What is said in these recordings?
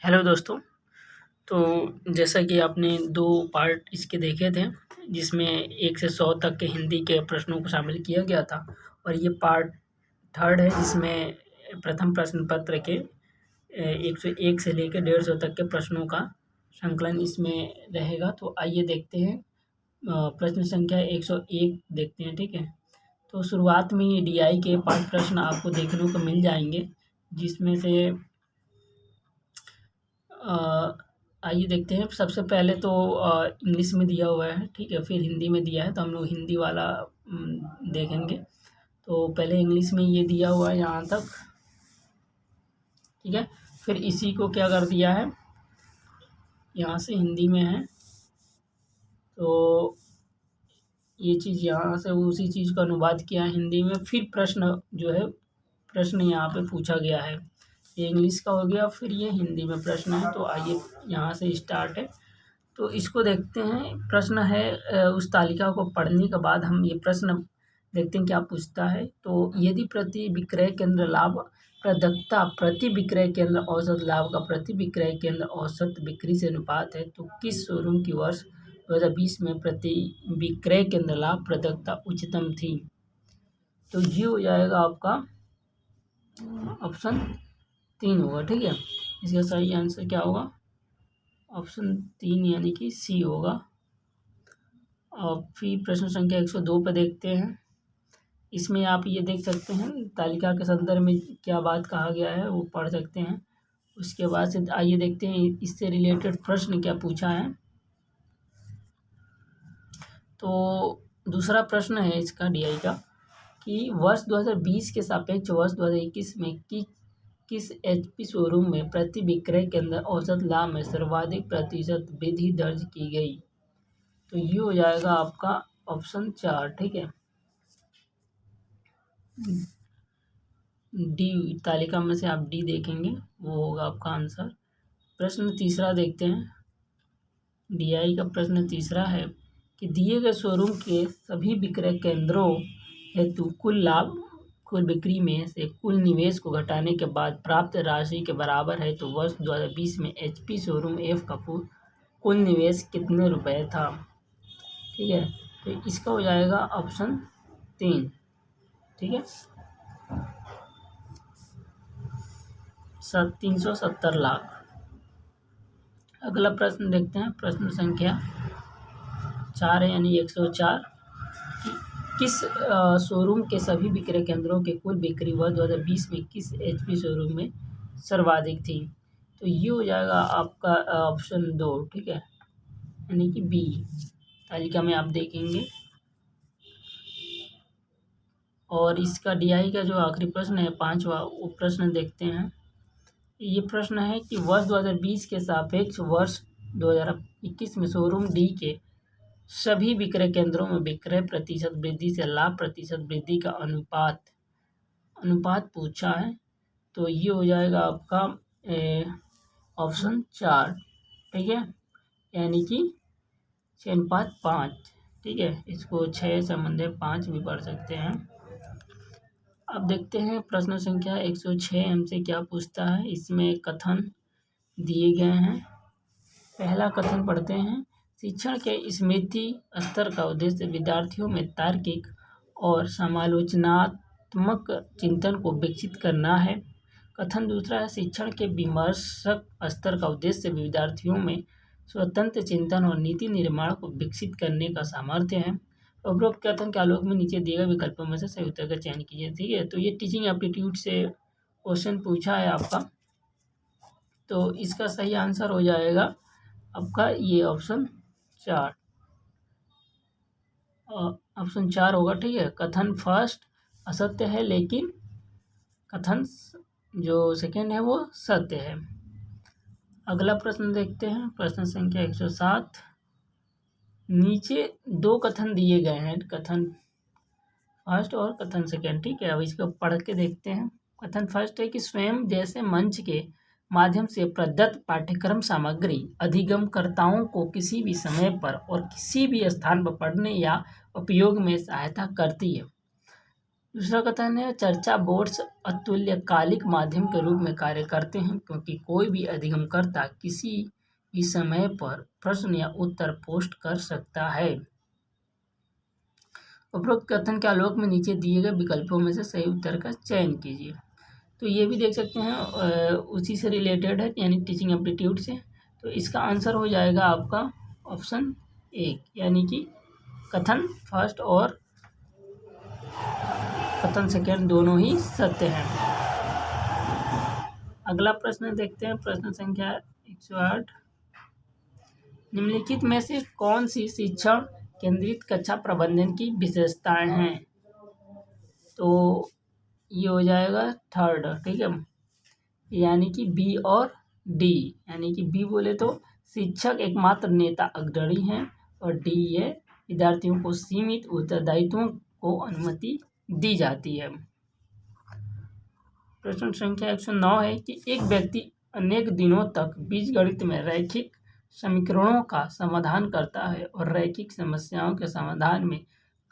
Hello दोस्तों। तो जैसा कि आपने 2 पार्ट इसके देखे थे, जिसमें 1 से 100 तक के हिंदी के प्रश्नों को शामिल किया गया था और ये पार्ट थर्ड है जिसमें प्रथम प्रश्न पत्र के 101 से लेकर 150 तक के प्रश्नों का संकलन इसमें रहेगा। तो आइए देखते हैं। प्रश्न संख्या 101 देखते हैं, ठीक है। तो शुरुआत में ये डीआई के 5 प्रश्न आपको देखने को मिल जाएंगे, जिसमें से आइए देखते हैं। सबसे पहले तो इंग्लिश में दिया हुआ है, ठीक है, फिर हिंदी में दिया है, तो हम लोग हिंदी वाला देखेंगे। तो पहले इंग्लिश में ये दिया हुआ है यहाँ तक, ठीक है। फिर इसी को क्या कर दिया है, यहाँ से हिंदी में है, तो ये चीज़ यहाँ से उसी चीज़ का अनुवाद किया है हिंदी में। फिर प्रश्न जो है, प्रश्न यहाँ पे पूछा गया है। ये इंग्लिश का हो गया, फिर ये हिंदी में प्रश्न है। तो आइए यहाँ से स्टार्ट है, तो इसको देखते हैं। प्रश्न है उस तालिका को पढ़ने के बाद हम ये प्रश्न देखते हैं क्या पूछता है। तो यदि प्रति विक्रय केंद्र लाभ प्रदत्ता प्रति विक्रय केंद्र औसत लाभ का प्रति विक्रय केंद्र औसत बिक्री से अनुपात है, तो किस शोरूम की वर्ष 2020 में प्रति विक्रय केंद्र लाभ प्रदत्ता उच्चतम थी? तो ये हो जाएगा आपका ऑप्शन 3 होगा, ठीक है। इसका सही आंसर क्या होगा? ऑप्शन 3 यानी कि सी होगा। और फिर प्रश्न संख्या 102 पे देखते हैं। इसमें आप ये देख सकते हैं तालिका के संदर्भ में क्या बात कहा गया है, वो पढ़ सकते हैं। उसके बाद से आइए देखते हैं इससे रिलेटेड प्रश्न क्या पूछा है। तो दूसरा प्रश्न है इसका डीआई का कि वर्ष 2020 के सापेक्ष वर्ष 2021 में किस एचपी शोरूम में प्रति विक्रय केंद्र औसत लाभ में सर्वाधिक प्रतिशत वृद्धि दर्ज की गई? तो ये हो जाएगा आपका ऑप्शन 4, ठीक है। डी तालिका में से आप डी देखेंगे, वो होगा आपका आंसर। प्रश्न तीसरा देखते हैं। डीआई का प्रश्न तीसरा है कि दिए गए शोरूम के सभी विक्रय केंद्रों हेतु कुल बिक्री में से कुल निवेश को घटाने के बाद प्राप्त राशि के बराबर है, तो वर्ष 2020 में एचपी शोरूम एफ का कुल निवेश कितने रुपए था? ठीक है, तो इसका हो जाएगा ऑप्शन 3, ठीक है, 370 लाख। अगला प्रश्न देखते हैं। प्रश्न संख्या 4 है यानी 104 कि किस शोरूम के सभी विक्रय केंद्रों के कुल बिक्री वर्ष 2020 में किस एचपी शोरूम में सर्वाधिक थी? तो ये हो जाएगा आपका ऑप्शन 2, ठीक है, यानी कि बी। तालिका में आप देखेंगे। और इसका डीआई का जो आखिरी प्रश्न है 5वां, वो प्रश्न देखते हैं। ये प्रश्न है कि वर्ष 2020 के सापेक्ष वर्ष 2021 में शोरूम डी के सभी विक्रय केंद्रों में विक्रय प्रतिशत वृद्धि से लाभ प्रतिशत वृद्धि का अनुपात पूछा है। तो ये हो जाएगा आपका ऑप्शन 4, ठीक है, यानी कि 6:5, ठीक है। इसको 6 संबंधित 5 भी पढ़ सकते हैं। अब देखते हैं प्रश्न संख्या 106 हमसे क्या पूछता है। इसमें कथन दिए गए हैं। पहला कथन पढ़ते हैं। शिक्षण के स्मृति स्तर का उद्देश्य विद्यार्थियों में तार्किक और समालोचनात्मक चिंतन को विकसित करना है। कथन दूसरा है। शिक्षण के विमर्शक स्तर का उद्देश्य विद्यार्थियों में स्वतंत्र चिंतन और नीति निर्माण को विकसित करने का सामर्थ्य है। उपरोक्त कथन के आलोक में नीचे दिए गए विकल्पों में से सही उत्तर का चयन कीजिए, ठीक है। तो ये टीचिंग एप्टीट्यूड से क्वेश्चन पूछा है आपका, तो इसका सही आंसर हो जाएगा आपका ये ऑप्शन 4, ऑप्शन 4 होगा, ठीक है। कथन फर्स्ट असत्य है, लेकिन कथन जो सेकेंड है वो सत्य है। अगला प्रश्न देखते हैं। प्रश्न संख्या 107। नीचे 2 कथन दिए गए हैं, कथन फर्स्ट और कथन सेकेंड, ठीक है। अब इसको पढ़ के देखते हैं। कथन फर्स्ट है कि स्वयं जैसे मंच के माध्यम से प्रदत्त पाठ्यक्रम सामग्री अधिगमकर्ताओं को किसी भी समय पर और किसी भी स्थान पर पढ़ने या उपयोग में सहायता करती है। दूसरा कथन है चर्चा बोर्ड्स अतुल्यकालिक माध्यम के रूप में कार्य करते हैं क्योंकि कोई भी अधिगमकर्ता किसी भी समय पर प्रश्न या उत्तर पोस्ट कर सकता है। उपरोक्त कथन के आलोक में नीचे दिए गए विकल्पों में से सही उत्तर का चयन कीजिए। तो ये भी देख सकते हैं उसी से रिलेटेड है यानी टीचिंग एप्टीट्यूड से। तो इसका आंसर हो जाएगा आपका ऑप्शन 1 यानी कि कथन फर्स्ट और कथन सेकेंड दोनों ही सत्य हैं। अगला प्रश्न देखते हैं, प्रश्न संख्या 108। निम्नलिखित में से कौन सी शिक्षण केंद्रित कक्षा प्रबंधन की विशेषताएं हैं? तो ये हो जाएगा थर्ड, ठीक है, यानी कि बी और डी। यानी कि बी बोले तो शिक्षक एकमात्र नेता अग्रणी हैं और डी ये विद्यार्थियों को सीमित उत्तरदायित्वों को अनुमति दी जाती है। प्रश्न संख्या 109 है कि एक व्यक्ति अनेक दिनों तक बीजगणित में रैखिक समीकरणों का समाधान करता है और रैखिक समस्याओं के समाधान में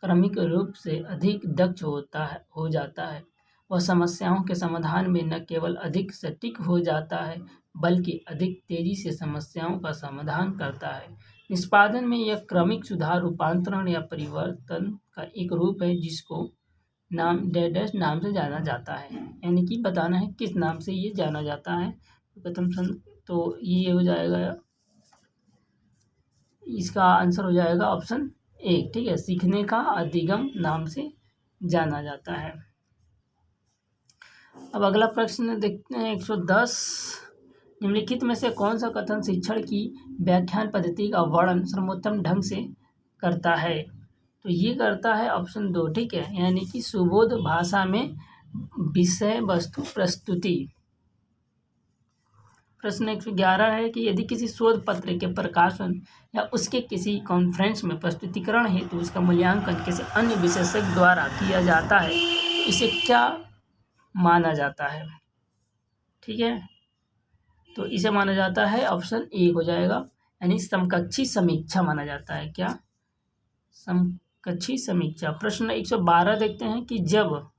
क्रमिक रूप से अधिक दक्ष हो जाता है। वह समस्याओं के समाधान में न केवल अधिक सटीक हो जाता है बल्कि अधिक तेजी से समस्याओं का समाधान करता है। निष्पादन में यह क्रमिक सुधार रूपांतरण या परिवर्तन का एक रूप है जिसको नाम डैश नाम से जाना जाता है। यानी कि बताना है किस नाम से ये जाना जाता है। तो ये हो जाएगा, इसका आंसर हो जाएगा ऑप्शन 1, ठीक है, सीखने का अधिगम नाम से जाना जाता है। अब अगला प्रश्न देखते हैं 110। निम्नलिखित में से कौन सा कथन शिक्षण की व्याख्यान पद्धति का वर्णन सर्वोत्तम ढंग से करता है? तो ये करता है ऑप्शन 2, ठीक है, यानी कि सुबोध भाषा में विषय वस्तु प्रस्तुति। प्रश्न 111 है कि यदि किसी शोध पत्र के प्रकाशन या उसके किसी कॉन्फ्रेंस में प्रस्तुतिकरण हेतु तो उसका मूल्यांकन किसी अन्य विशेषज्ञ द्वारा किया जाता है तो इसे क्या माना जाता है? ठीक है, तो इसे माना जाता है ऑप्शन 1 हो जाएगा, यानी समकक्षी समीक्षा माना जाता है। क्या? समकक्षी समीक्षा। प्रश्न 112 देखते हैं कि जब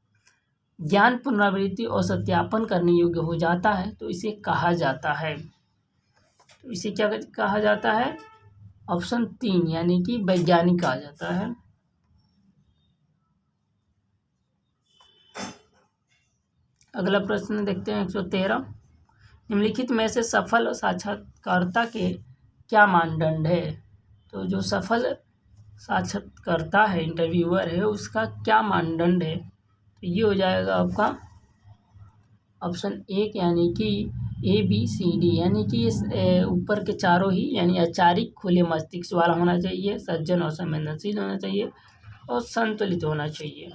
ज्ञान पुनरावृत्ति और सत्यापन करने योग्य हो जाता है तो इसे कहा जाता है। तो इसे क्या कहा जाता है? ऑप्शन 3 यानी कि वैज्ञानिक कहा जाता है। अगला प्रश्न देखते हैं 113। निम्नलिखित में से सफल साक्षात्कारकर्ता के क्या मानदंड है? तो जो सफल साक्षात्कारकर्ता है, इंटरव्यूअर है, उसका क्या मानदंड है? तो ये हो जाएगा आपका ऑप्शन 1 यानी कि ABCD, यानी कि ऊपर के चारों ही, यानी औपचारिक, खुले मस्तिष्क वाला होना चाहिए, सज्जन और संवेदनशील होना चाहिए और संतुलित होना चाहिए।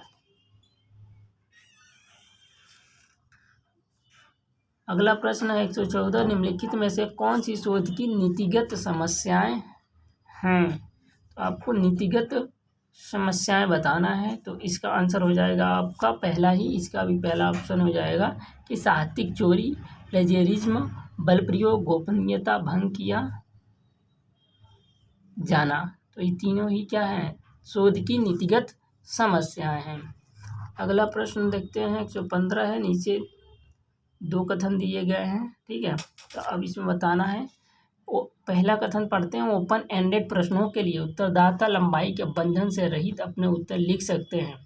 अगला प्रश्न है 114। निम्नलिखित में से कौन सी शोध की नीतिगत समस्याएं हैं? तो आपको नीतिगत समस्याएं बताना है। तो इसका आंसर हो जाएगा आपका पहला ही, इसका भी पहला ऑप्शन हो जाएगा कि साहित्यिक चोरी, प्लेजियरिज्म, बल प्रयोग, गोपनीयता भंग किया जाना। तो ये तीनों ही क्या हैं? शोध की नीतिगत समस्याएं हैं। अगला प्रश्न देखते हैं 115 है, नीचे 2 कथन दिए गए हैं, ठीक है। तो अब इसमें बताना है, पहला कथन पढ़ते हैं। ओपन एंडेड प्रश्नों के लिए उत्तरदाता लंबाई के बंधन से रहित अपने उत्तर लिख सकते हैं।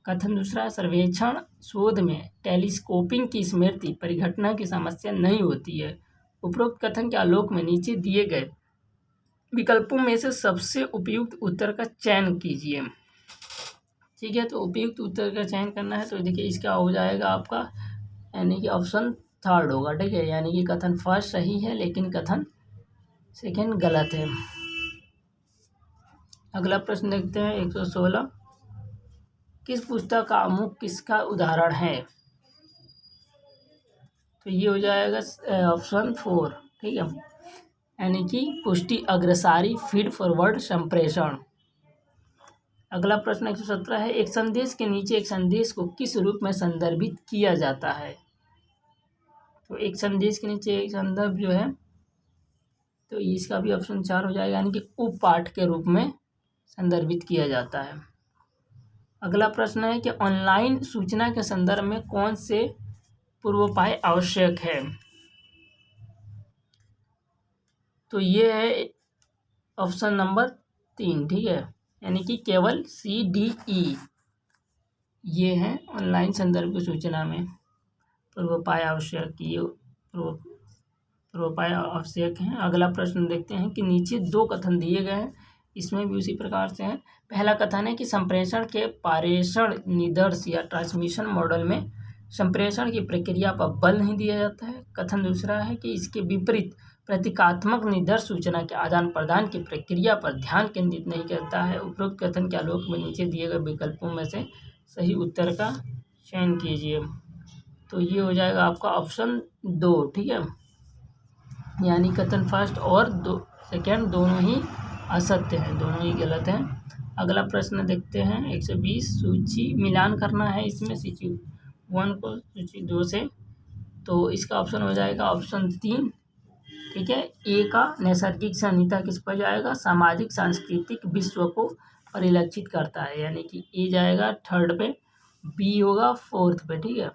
कथन दूसरा, सर्वेक्षण शोध में टेलीस्कोपिंग की स्मृति परिघटना की समस्या नहीं होती है। उपरोक्त कथन के आलोक में नीचे दिए गए विकल्पों में से सबसे उपयुक्त उत्तर का चयन कीजिए। ठीक है, तो उपयुक्त उत्तर का चयन करना है। तो देखिए इसका हो जाएगा आपका, यानी कि ऑप्शन 3 होगा, ठीक है, यानी कि कथन फर्स्ट सही है लेकिन कथन सेकेंड गलत है। अगला प्रश्न देखते हैं 116। किस पुस्तक का अमुक किसका उदाहरण है? तो ये हो जाएगा ऑप्शन 4, ठीक है, यानी कि पुष्टि अग्रसारी फीड फॉरवर्ड संप्रेषण। अगला प्रश्न 117 है। एक संदेश के नीचे एक संदेश को किस रूप में संदर्भित किया जाता है? तो एक संदेश के नीचे एक संदर्भ जो है, तो इसका भी ऑप्शन 4 हो जाएगा, यानी कि उपपाठ के रूप में संदर्भित किया जाता है। अगला प्रश्न है कि ऑनलाइन सूचना के संदर्भ में कौन से पूर्वोपाय आवश्यक है। तो ये है ऑप्शन नंबर 3, ठीक है, यानी कि केवल CDE ये है ऑनलाइन संदर्भ की सूचना में पूर्वोपाय आवश्यक, ये पूर्वोपाय आवश्यक हैं। अगला प्रश्न देखते हैं कि नीचे 2 कथन दिए गए हैं, इसमें भी उसी प्रकार से हैं। पहला कथन है कि संप्रेषण के पारेषण निदर्श या ट्रांसमिशन मॉडल में संप्रेषण की प्रक्रिया पर बल नहीं दिया जाता है। कथन दूसरा है कि इसके विपरीत प्रतीकात्मक निदर्श सूचना के आदान प्रदान की प्रक्रिया पर ध्यान केंद्रित नहीं करता है। उपरोक्त कथन के आलोक में नीचे दिए गए विकल्पों में से सही उत्तर का चयन कीजिए। तो ये हो जाएगा आपका ऑप्शन 2, ठीक है, यानी कथन फर्स्ट और सेकेंड दोनों ही असत्य हैं, दोनों ही गलत हैं। अगला प्रश्न देखते हैं 120, सूची मिलान करना है इसमें सूची 1 को सूची 2 से, तो इसका ऑप्शन हो जाएगा ऑप्शन 3, ठीक है। ए का नैसर्गिक संहिता किस पर जाएगा, सामाजिक सांस्कृतिक विश्व को परिलक्षित करता है, यानी कि ए जाएगा 3rd पे, बी होगा 4th पे, ठीक है,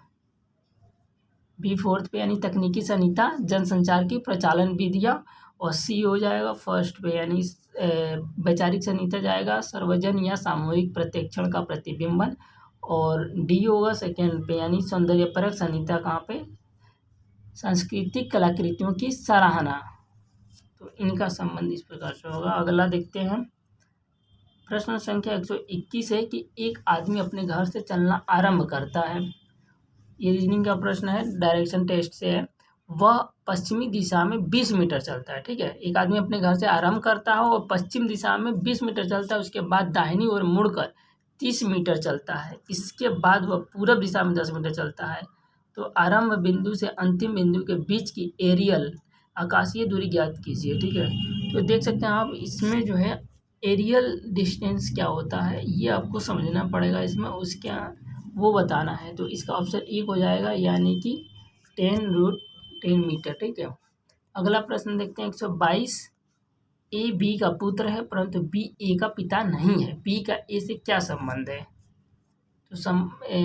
बी 4th पे यानी तकनीकी संहिता जनसंचार की प्रचालन विधियाँ, और सी हो जाएगा 1st पे यानी वैचारिक संहिता जाएगा सर्वजन या सामूहिक प्रत्यक्षण का प्रतिबिंबन, और डी होगा 2nd पे यानी सौंदर्यपरक संहिता कहाँ पे, सांस्कृतिक कलाकृतियों की सराहना। तो इनका संबंध इस प्रकार से होगा। अगला देखते हैं प्रश्न संख्या 121 है कि एक आदमी अपने घर से चलना आरंभ करता है, ये रीजनिंग का प्रश्न है, डायरेक्शन टेस्ट से है। वह पश्चिमी दिशा में 20 मीटर चलता है, ठीक है, एक आदमी अपने घर से आरंभ करता है और पश्चिम दिशा में 20 मीटर चलता है, उसके बाद दाहिनी ओर मुड़कर 30 मीटर चलता है, इसके बाद वह पूरब दिशा में 10 मीटर चलता है। तो आरंभ बिंदु से अंतिम बिंदु के बीच की एरियल आकाशीय दूरी ज्ञात कीजिए, ठीक है। तो देख सकते हैं आप इसमें जो है एरियल डिस्टेंस क्या होता है ये आपको समझना पड़ेगा, इसमें उसके वो बताना है। तो इसका ऑप्शन 1 हो जाएगा, यानी कि 10√10 मीटर, ठीक है। अगला प्रश्न देखते हैं 122, ए बी का पुत्र है परंतु बी ए का पिता नहीं है, बी का ए से क्या संबंध है। तो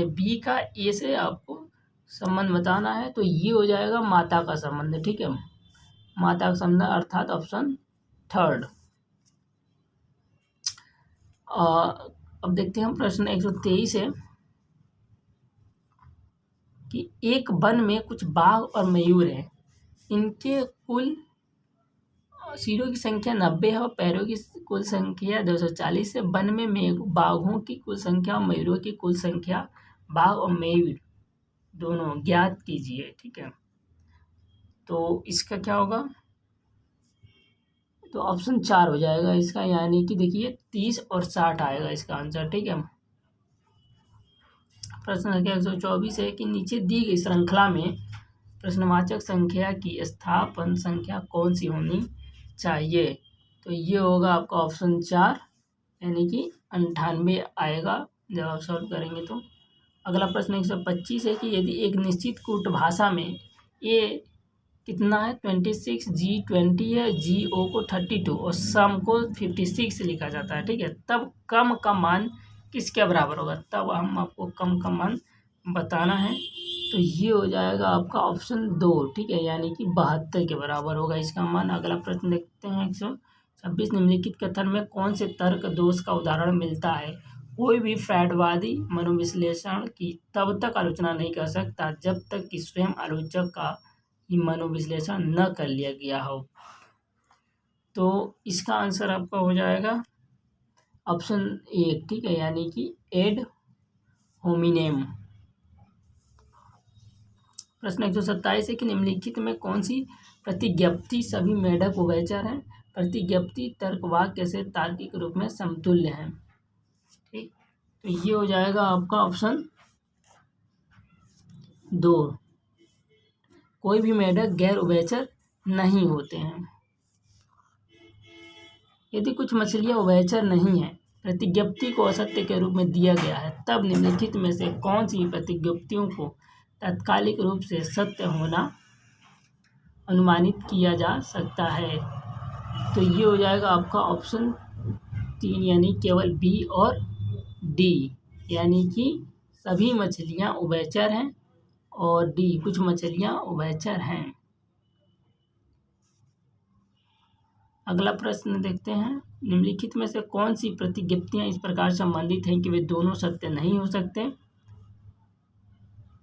बी का ए से आपको संबंध बताना है, तो ये हो जाएगा माता का संबंध, ठीक है, माता का संबंध अर्थात ऑप्शन 3rd। अब देखते हैं हम प्रश्न 123 है कि एक वन में कुछ बाघ और मयूर हैं, इनके कुल सिरों की संख्या 90 है और पैरों की कुल संख्या 240 है। वन में बाघों की कुल संख्या और मयूरों की कुल संख्या, बाघ और मयूर दोनों ज्ञात कीजिए, ठीक है। तो इसका क्या होगा, तो ऑप्शन 4 हो जाएगा इसका, यानी कि देखिए 30 और 60 आएगा इसका आंसर, ठीक है। प्रश्न संख्या 124 है कि नीचे दी गई श्रृंखला में प्रश्नवाचक संख्या की स्थापन संख्या कौन सी होनी चाहिए। तो ये होगा आपका ऑप्शन 4, यानी कि 98 आएगा जब आप सॉल्व करेंगे तो। अगला प्रश्न 125 है कि यदि एक निश्चित कूट भाषा में ए कितना है 26, जी 20 है, जी ओ को 32 और सम को 56 लिखा जाता है, ठीक है, तब कम का मान किसके बराबर होगा, तब हम आपको कम का मान बताना है। तो ये हो जाएगा आपका ऑप्शन 2, ठीक है, यानी कि 72 के बराबर होगा इसका मान। अगला प्रश्न देखते हैं 126, निम्नलिखित कथन में कौन से तर्क दोष का उदाहरण मिलता है। कोई भी फ्रॉडवादी मनोविश्लेषण की तब तक आलोचना नहीं कर सकता जब तक कि स्वयं आलोचक का ही मनोविश्लेषण न कर लिया गया हो। तो इसका आंसर आपका हो जाएगा ऑप्शन 1, ठीक है, यानी कि एड होमिनेम। प्रश्न 127 है कि निम्नलिखित में कौन सी प्रतिज्ञप्ति सभी मेढक उभयचर हैं। प्रतिज्ञप्ति तर्क वाक्य से तार्किक रूप में समतुल्य हैं, ठीक। तो ये हो जाएगा आपका ऑप्शन 2, कोई भी मेढक गैर उभयचर नहीं होते हैं। यदि कुछ मछलियाँ उभयचर नहीं हैं, प्रतिज्ञप्ति को असत्य के रूप में दिया गया है, तब निम्नलिखित में से कौन सी प्रतिज्ञप्तियों को तात्कालिक रूप से सत्य होना अनुमानित किया जा सकता है। तो ये हो जाएगा आपका ऑप्शन 3, यानी केवल बी और डी, यानी कि सभी मछलियाँ उभयचर हैं, और डी कुछ मछलियाँ उभयचर हैं। अगला प्रश्न देखते हैं, निम्नलिखित में से कौन सी प्रतिज्ञप्तियाँ इस प्रकार संबंधित हैं कि वे दोनों सत्य नहीं हो सकते,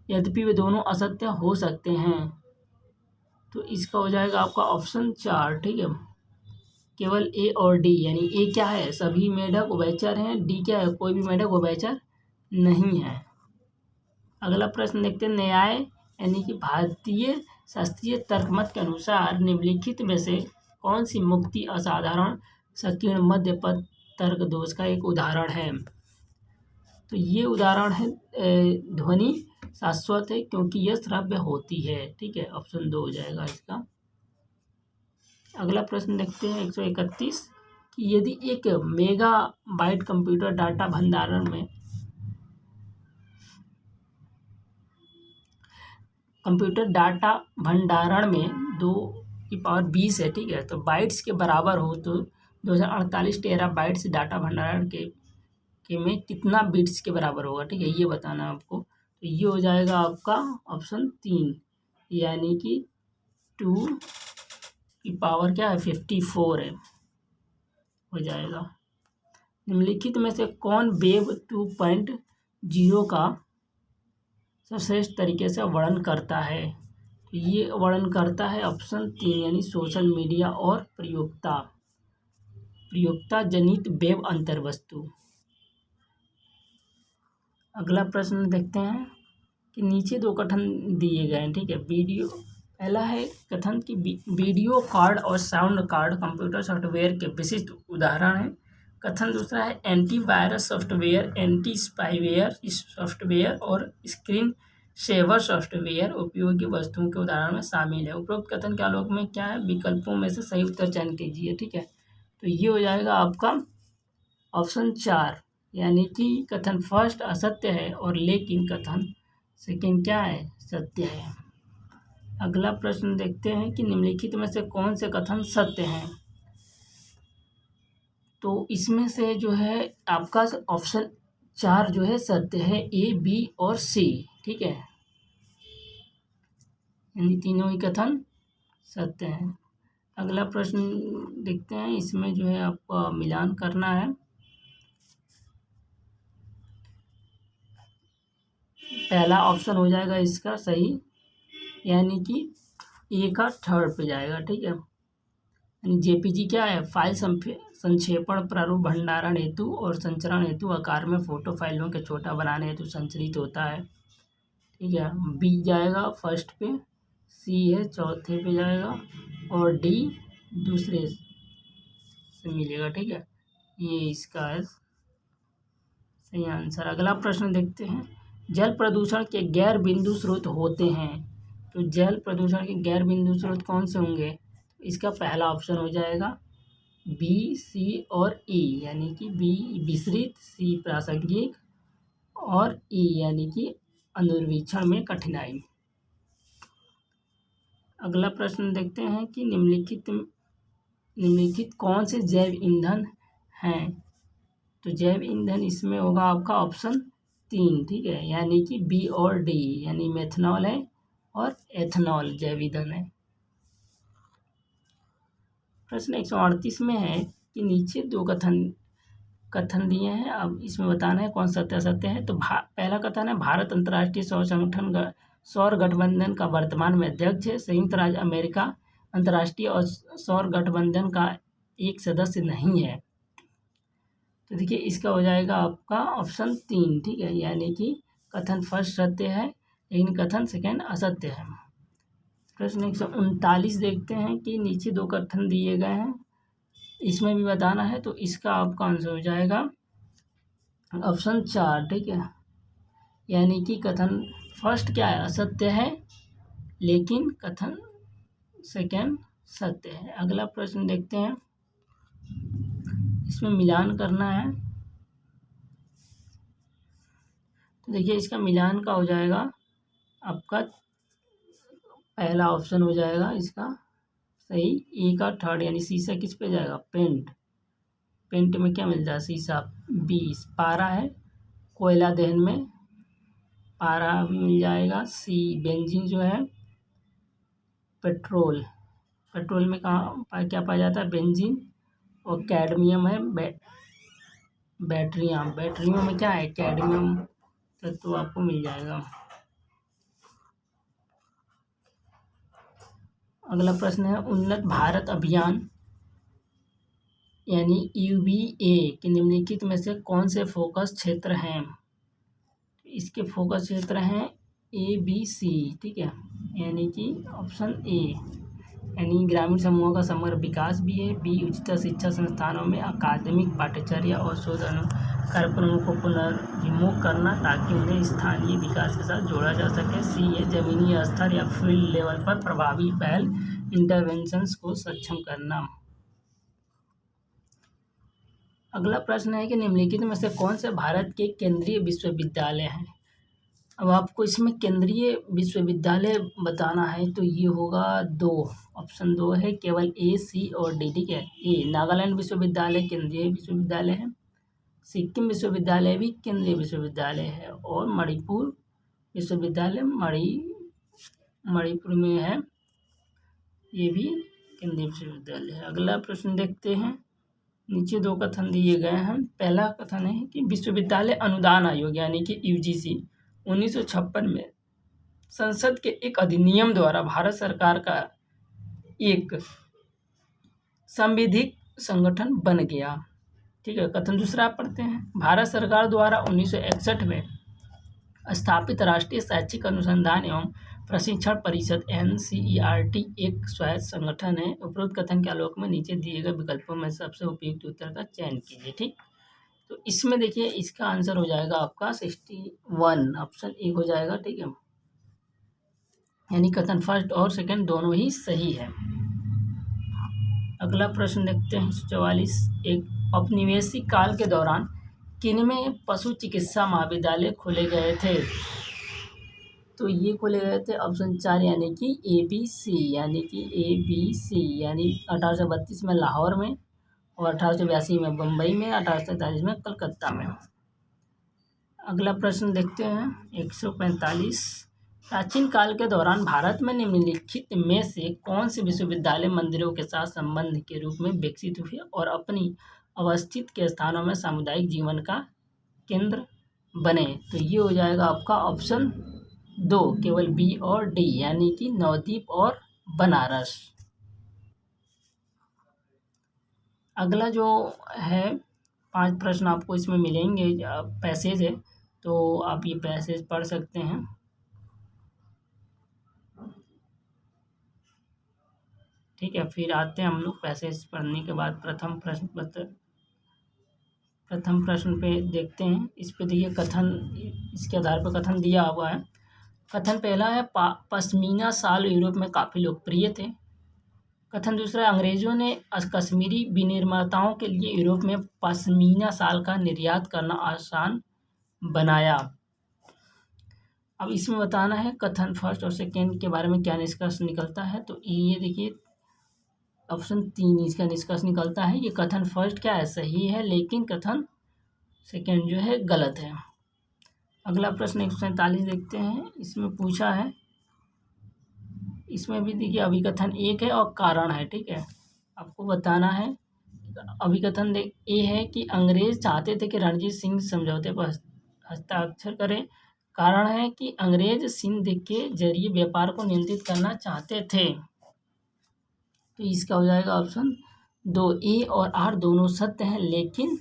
यद्यपि वे दोनों असत्य हो सकते हैं। तो इसका हो जाएगा आपका ऑप्शन 4, ठीक है। केवल ए और डी, यानी ए क्या है, सभी मेढक उभयचर हैं, डी क्या है, कोई भी मेढक उभयचर नहीं है। अगला प्रश्न देखते हैं, न्याय यानी कि भारतीय शास्त्रीय तर्क मत के अनुसार निम्नलिखित में से कौन सी मुक्ति असाधारण संकीर्ण मध्य पद तर्क दोष का एक उदाहरण है। तो ये उदाहरण है ध्वनि शाश्वत है क्योंकि यह श्रव्य होती है, ठीक है, ऑप्शन 2 हो जाएगा इसका। अगला प्रश्न देखते हैं 131 कि यदि एक मेगा बाइट कंप्यूटर डाटा भंडारण में में 2 की पावर 20 है, ठीक है, तो बाइट्स के बराबर हो तो 2048 टेरा बाइट्स डाटा भंडारण के में कितना बिट्स के बराबर होगा, ठीक है, ये बताना है आपको। तो ये हो जाएगा आपका ऑप्शन 3, यानी कि 2 की पावर क्या है 54 है, हो जाएगा। निम्नलिखित में से कौन वेब 2.0 का सर्वश्रेष्ठ तरीके से वर्णन करता है। तो ये वर्णन करता है ऑप्शन 3, यानी सोशल मीडिया और प्रयोक्ता जनित वेब अंतर्वस्तु। अगला प्रश्न देखते हैं कि नीचे 2 कथन दिए गए हैं, ठीक है। पहला है कथन कि वीडियो कार्ड और साउंड कार्ड कंप्यूटर सॉफ्टवेयर के विशिष्ट उदाहरण हैं। कथन दूसरा है antivirus software, anti spyware software और स्क्रीन सेवर सॉफ्टवेयर उपयोगी वस्तुओं के उदाहरण में शामिल है। उपरोक्त कथन के आलोक में क्या है, विकल्पों में से सही उत्तर चयन कीजिए, ठीक है। तो ये हो जाएगा आपका ऑप्शन 4, यानी कि कथन फर्स्ट असत्य है और लेकिन कथन सेकंड क्या है, सत्य है। अगला प्रश्न देखते हैं कि निम्नलिखित में से कौन से कथन सत्य हैं। तो इसमें से जो है आपका ऑप्शन 4 जो है सत्य है, ए, बी और सी, ठीक है, यानी तीनों ही कथन सत्य हैं। अगला प्रश्न देखते हैं, इसमें जो है आपको मिलान करना है। पहला ऑप्शन हो जाएगा इसका सही, यानी कि ए का थर्ड पे जाएगा, ठीक है। यानी जेपीजी क्या है, फाइल संक्षेपण प्रारूप भंडारण हेतु और संचरण हेतु आकार में फोटो फाइलों के छोटा बनाने हेतु संचरित होता है, ठीक है। बी जाएगा फर्स्ट पे, सी है चौथे पे जाएगा और डी दूसरे से मिलेगा, ठीक है। ये इसका है सही आंसर। अगला प्रश्न देखते हैं, जल प्रदूषण के गैर बिंदु स्रोत होते हैं। तो जल प्रदूषण के गैर बिंदु स्रोत कौन से होंगे। इसका पहला ऑप्शन हो जाएगा बी, सी और ई, यानी कि बी विसरित, सी प्रासंगिक और ई यानी कि अनुर्वीक्षण में कठिनाई। अगला प्रश्न देखते हैं कि निम्नलिखित कौन से जैव ईंधन हैं। तो जैव ईंधन इसमें होगा आपका ऑप्शन 3, ठीक है, यानी कि बी और डी, यानी मेथनॉल है और एथनॉल जैव ईंधन है। प्रश्न 138 में है कि नीचे 2 कथन दिए हैं, अब इसमें बताना है कौन सत्य असत्य है। तो पहला कथन है भारत अंतर्राष्ट्रीय सौर गठबंधन का वर्तमान में अध्यक्ष है। संयुक्त राज्य अमेरिका अंतर्राष्ट्रीय और सौर गठबंधन का एक सदस्य नहीं है। तो देखिए इसका हो जाएगा आपका ऑप्शन 3, ठीक है, यानी कि कथन फर्स्ट सत्य है लेकिन कथन सेकेंड असत्य है। प्रश्न 139 देखते हैं कि नीचे 2 कथन दिए गए हैं, इसमें भी बताना है। तो इसका आपका आंसर हो जाएगा ऑप्शन 4, ठीक है, यानी कि कथन फर्स्ट क्या है, असत्य है लेकिन कथन सेकेंड सत्य है। अगला प्रश्न देखते हैं, इसमें मिलान करना है। तो देखिए इसका मिलान का हो जाएगा आपका पहला ऑप्शन हो जाएगा इसका सही, ए का थर्ड, यानी शीशा किस पे जाएगा, पेंट में क्या मिलता है शीशा, 20 पारा है कोयला दहन में पारा भी मिल जाएगा। सी बेंजीन जो है पेट्रोल में कहाँ क्या पाया जाता है, बेंजीन। और कैडमियम है बैटरियों में क्या है, कैडमियम तत्व आपको मिल जाएगा। अगला प्रश्न है उन्नत भारत अभियान यानी UBA के निम्नलिखित में से कौन से फोकस क्षेत्र हैं। इसके फोकस क्षेत्र हैं ABC, ठीक है, यानी कि ऑप्शन ए यानी ग्रामीण समूहों का समग्र विकास भी है। बी उच्चतर शिक्षा संस्थानों में अकादमिक पाठ्यचर्या और शोध कार्यक्रमों को पुनर्विमुख करना ताकि उन्हें स्थानीय विकास के साथ जोड़ा जा सके। सी है जमीनी स्तर या फील्ड लेवल पर प्रभावी पहल इंटरवेंशंस को सक्षम करना। अगला प्रश्न है कि निम्नलिखित में से कौन से भारत के केंद्रीय विश्वविद्यालय हैं। अब आपको इसमें केंद्रीय विश्वविद्यालय बताना है तो ये होगा 2, ऑप्शन 2 है केवल A, C और D, ठीक है। ए नागालैंड विश्वविद्यालय केंद्रीय विश्वविद्यालय है, सिक्किम विश्वविद्यालय भी केंद्रीय विश्वविद्यालय है और मणिपुर विश्वविद्यालय मणिपुर में है, ये भी केंद्रीय विश्वविद्यालय है। अगला प्रश्न देखते हैं, नीचे 2 कथन दिए गए हैं। पहला कथन है कि विश्वविद्यालय अनुदान आयोग यानी कि UGC 1956 में संसद के एक अधिनियम द्वारा भारत सरकार का एक संविधिक संगठन बन गया, ठीक है। कथन दूसरा आप पढ़ते हैं, भारत सरकार द्वारा 1961 में स्थापित राष्ट्रीय शैक्षिक अनुसंधान एवं प्रशिक्षण परिषद NCERT एक स्वायत्त संगठन है। उपरोक्त कथन के आलोक में नीचे दिए गए विकल्पों में सबसे उपयुक्त उत्तर का चयन कीजिए, ठीक। तो इसमें देखिए इसका आंसर हो जाएगा आपका 61, ऑप्शन 1 हो जाएगा, ठीक है। यानी कथन फर्स्ट और सेकंड दोनों ही सही है। अगला प्रश्न देखते हैं 44, एक औपनिवेशिक काल के दौरान किनमें पशु चिकित्सा महाविद्यालय खोले गए थे। तो ये खोले गए थे ऑप्शन 4 यानी कि ABC यानी 1832 में लाहौर में और 1882 में बम्बई में, 1843 में कलकत्ता में। अगला प्रश्न देखते हैं 145, प्राचीन काल के दौरान भारत में निम्नलिखित में से कौन से विश्वविद्यालय मंदिरों के साथ संबंध के रूप में विकसित हुए और अपनी अवस्थित के स्थानों में सामुदायिक जीवन का केंद्र बने। तो ये हो जाएगा आपका ऑप्शन 2 केवल B और D यानी कि नवद्वीप और बनारस। अगला जो है 5 प्रश्न आपको इसमें मिलेंगे, पैसेज है तो आप ये पैसेज पढ़ सकते हैं। ठीक है, फिर आते हैं हम लोग पैसेज पढ़ने के बाद प्रथम प्रश्न पे देखते हैं। इस पे देखिए कथन, इसके आधार पर कथन दिया हुआ है। कथन पहला है पश्मीना शाल यूरोप में काफ़ी लोकप्रिय थे। कथन दूसरा है अंग्रेजों ने कश्मीरी विनिर्माताओं के लिए यूरोप में पश्मीना शाल का निर्यात करना आसान बनाया। अब इसमें बताना है कथन फर्स्ट और सेकेंड के बारे में क्या निष्कर्ष निकलता है। तो ये देखिए ऑप्शन 3 इसका निष्कर्ष निकलता है। ये कथन फर्स्ट क्या है, सही है, लेकिन कथन सेकेंड जो है गलत है। अगला प्रश्न 147 देखते हैं। इसमें पूछा है, इसमें भी देखिए अभिकथन 1 है और कारण है, ठीक है। आपको बताना है अभिकथन ए है कि अंग्रेज चाहते थे कि रणजीत सिंह समझौते पर हस्ताक्षर करें। कारण है कि अंग्रेज सिंध के जरिए व्यापार को नियंत्रित करना चाहते थे। तो इसका हो जाएगा ऑप्शन 2। ए और आर दोनों सत्य हैं, लेकिन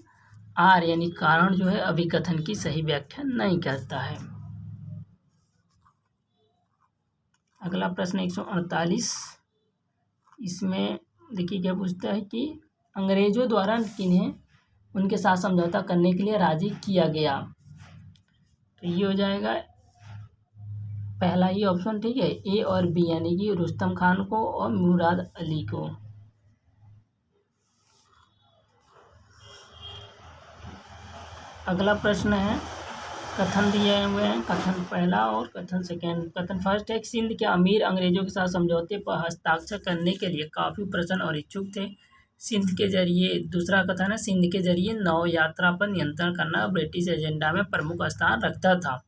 आर यानी कारण जो है अभिकथन की सही व्याख्या नहीं करता है। अगला प्रश्न 148, इसमें देखिए क्या पूछता है कि अंग्रेजों द्वारा किन्हें उनके साथ समझौता करने के लिए राजी किया गया। तो ये हो जाएगा पहला ही ऑप्शन, ठीक है, ए और बी यानी कि रुस्तम खान को और मुराद अली को। अगला प्रश्न है, कथन दिए हुए हैं, कथन पहला और कथन सेकेंड। कथन फर्स्ट है सिंध के अमीर अंग्रेजों के साथ समझौते पर हस्ताक्षर करने के लिए काफ़ी प्रसन्न और इच्छुक थे। सिंध के जरिए, दूसरा कथन है सिंध के जरिए नौ यात्रा पर नियंत्रण करना ब्रिटिश एजेंडा में प्रमुख स्थान रखता था।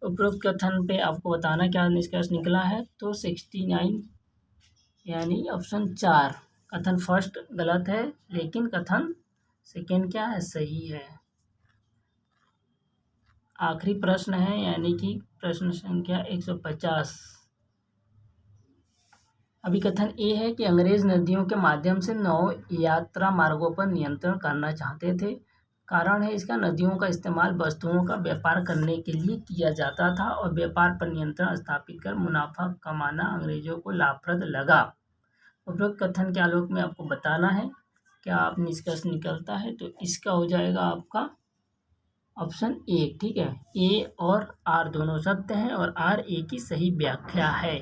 उपरोक्त कथन पे आपको बताना क्या निष्कर्ष निकला है। तो 69 यानी ऑप्शन 4 कथन फर्स्ट गलत है, लेकिन कथन सेकेंड क्या है, सही है। आखिरी प्रश्न है यानी कि प्रश्न संख्या 150। अभी कथन ए है कि अंग्रेज नदियों के माध्यम से नौ यात्रा मार्गों पर नियंत्रण करना चाहते थे। कारण है इसका, नदियों का इस्तेमाल वस्तुओं का व्यापार करने के लिए किया जाता था और व्यापार पर नियंत्रण स्थापित कर मुनाफा कमाना अंग्रेजों को लाभप्रद लगा। उपरोक्त कथन के आलोक में आपको बताना है क्या आप निष्कर्ष निकलता है। तो इसका हो जाएगा आपका ऑप्शन ए। ठीक है, ए और आर दोनों सत्य हैं और आर ए की सही व्याख्या है,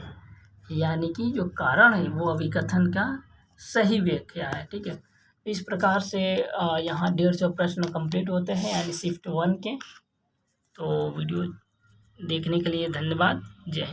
यानी कि जो कारण है वो अभिकथन का सही व्याख्या है। ठीक है, इस प्रकार से यहाँ 150 प्रश्न कंप्लीट होते हैं यानी शिफ्ट 1 के। तो वीडियो देखने के लिए धन्यवाद। जय हिंद।